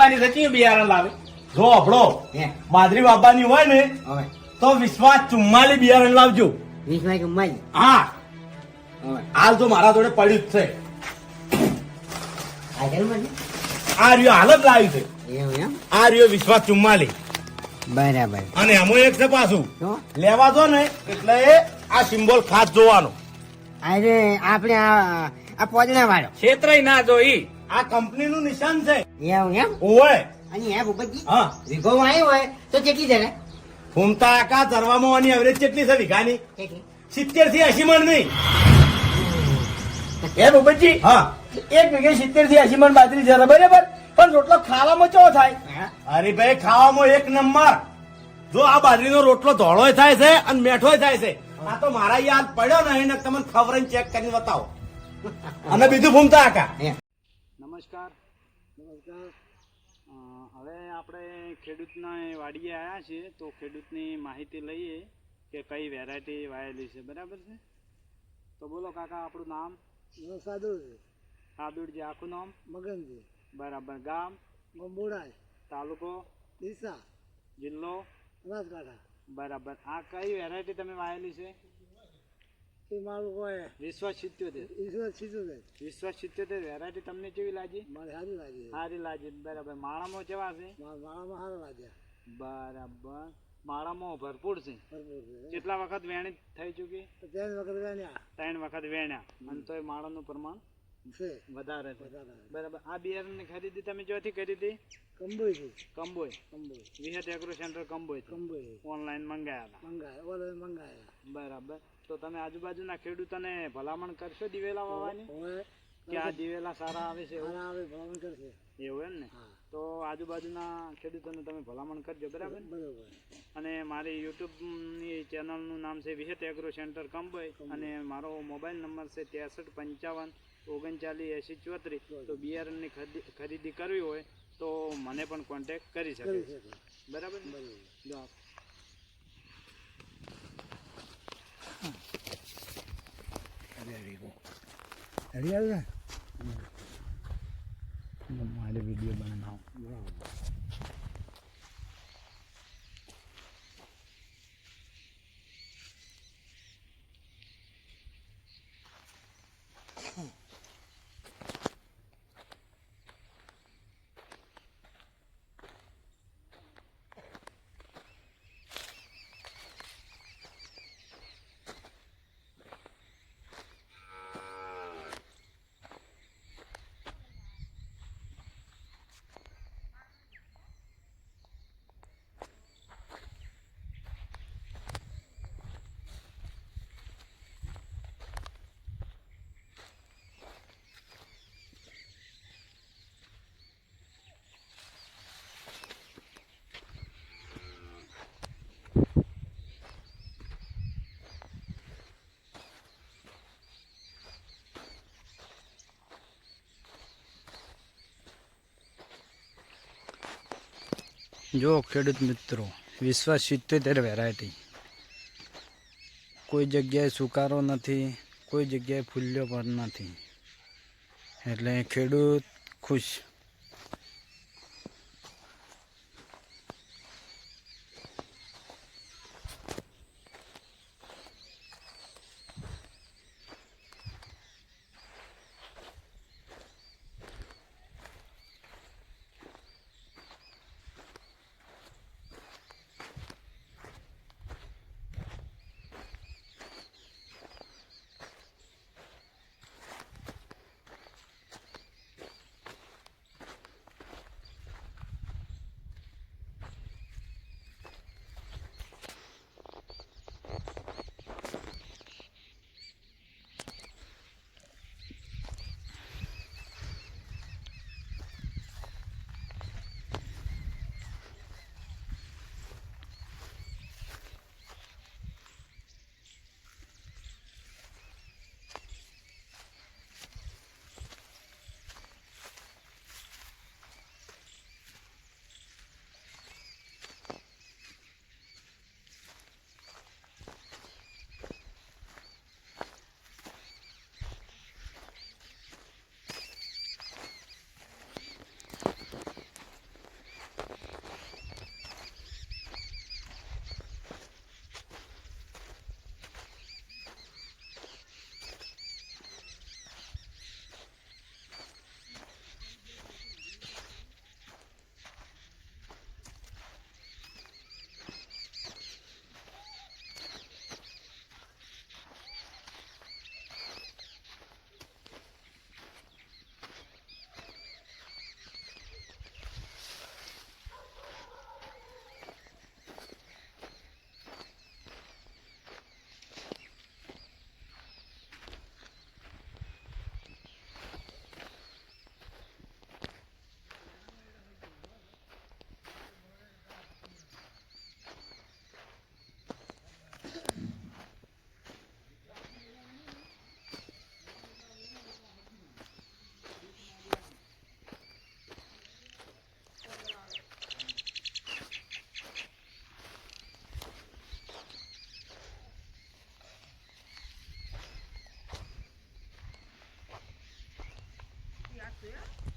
બાબાની સચી બિયારણ લાવે જો આપણો હે માધરી બાબાની હોય ને હવે તો વિશ્વાસ 44 બિયારણ લાવજો. 20 કમાઈ હા હવે હાલ તો મારા જોડે પડ્યું જ છે. આગળ મને આ રહ્યો હાલ જ લાવ્યું છે. એવું એમ આ રહ્યો વિશ્વાસ 44 બરાબર અને એમાં એક છે પાછું તો લેવા દો ને એટલે આ સિમ્બોલ ખાસ જોવાનો. અરે આપણે આ પોદણા વાળો ક્ષેત્રય ના જોઈ. આ કંપનીનું નિશાન છે. એવું એમ ઓય અને હે ભૂપતજી હા વિગો આવ્યો હોય તો કેટલી જરા ફૂમતા આકા ધરવામાં આની એવરેજ કેટલી છે વીઘાની? કેટલી 70 થી 80 મણ નહીં. હે ભૂપતજી હા એક વીઘે 70 થી 80 મણ બાજરી જરા બરાબર પણ રોટલો ખાવામાં ચો થાય હા અરે ભાઈ ખાવામાં એક નંબર. જો આ બાજરીનો રોટલો ધોળોય થાય છે અને મેઠોય થાય છે. આ તો મારા યાદ પડ્યો ને એને તમને ખબર ચેક કરીને બતાવો. અને બીજું ફૂમતા આકા હે નમસ્કાર. હવે આપણે ખેડૂતના વાડીએ આવ્યા છીએ તો ખેડૂતની માહિતી લઈએ કે કઈ વેરાયટી વાયેલી છે. બરાબર છે? તો બોલો કાકા આપણું નામ. સાદુડજી આખું નામ. મગનજી બરાબર. ગામ. ગંબોડાય તાલુકો. ડીસા જિલ્લો. બનાસકાંઠા બરાબર. આ કઈ વેરાયટી તમે વાયેલી છે? એ મારું કોઈ વિશ્વાસ 77. ઈશ્વર સીધું છે વિશ્વાસ 77 વેરાયટી તમને કેવી લાગી? મારે સારું લાગે સારી લાગી. બરાબર. માળામાં કેવા છે? મારામાં સારું લાગ્યા બરાબર. માળામાં ભરપૂર છે. ભરપૂર છે કેટલા વખત વેણી થઈ ચૂકી? તો ત્રણ વખત વેણ્યા 3 વખત વેણ્યા અને તોય માળાનું પ્રમાણ છે વધારે છે. વધારે બરાબર. આ બિયારણની ખરીદી તમે જોથી કરી હતી? કંબોઈ છે કંબોય. કંબોઈ વિહત એગ્રો સેન્ટર કંબોય. કંબોઈ ઓનલાઈન મંગાયા હતા. મંગાય ઓલે મંગાયા બરાબર. તો તમે આજુબાજુના ખેડૂતોને ભલામણ કરશો દિવેલા વાવવાની હવે કે આ દિવેલા સારા આવે છે એવું? આના આવે ભલામણ કરશે એવું એમ ને? હા તો આજુબાજુના ખેડૂતોને તમે ભલામણ કરજો. બરાબર. બરોબર અને મારી યુટ્યુબની ચેનલનું નામ છે વિહત એગ્રો સેન્ટર કંબોઈ અને મારો મોબાઈલ નંબર છે 63 55 39 80 34. તો બિયારણની ખરીદી કરવી હોય તો મને પણ કોન્ટેક્ટ કરી શકે કરી છે. શકે બરાબર ને? બરોબર જો હરી આવે મારે વિડીયો બનાવો. બરાબર જો ખેડૂત મિત્રો, વિશ્વાસ 77 વેરાયટી. કોઈ જગ્યાએ સુકારો નથી, કોઈ જગ્યાએ ફૂલ્યો પણ નથી, એટલે ખેડૂત ખુશ. છે